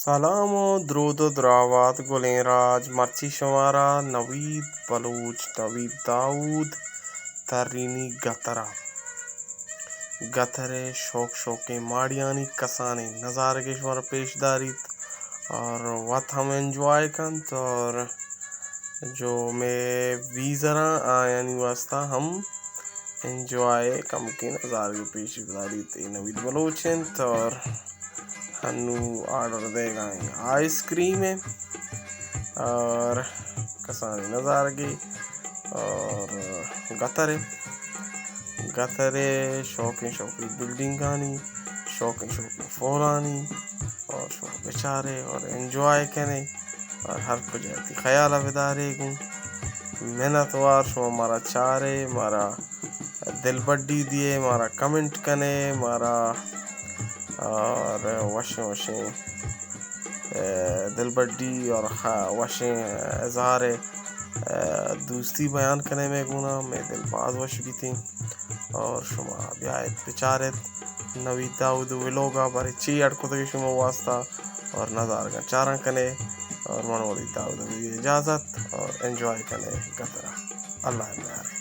सलाम द्रूद द्रावत गुलेराज मर्ची शुमारा नवीद बलूच नवीद दाऊद तरीनी गतरा गतरे शौक शौके माड़ियानी कसाने नज़ारे के शुमार पेशदारीत और वत हम एंजॉय कन तो और जो मैं वीज़रा यानी वास्ता हम एंजॉय कम के नज़ारे की पेशदारीत नवीद बलोचन तो और हनु ऑर्डर देगा आइसक्रीम है और कसानी नज़ार की और गतरे शौकी बिल्डिंग आनी शौकी फोरानी और शौक बेचारे और एंजॉय करें और हर कुछ ऐसी ख्याल अवेदारे गूँ मेहनत वार शो मारा चारे मारा दिल बड्डी दिए मारा कमेंट कने मारा और वशे दिल बड्डी और वशे इज़हार दोस्ती बयान करने में गुना मैं दिल बाज वश भी थी और शुमा ब्याह बेचारत नवीद दाऊद व्लॉग बारे ची अड़को तक शुमा वास्ता और नज़ार का चारा कने और मनोली दाऊद इजाज़त और एंजॉय कने गतरा अल्लाह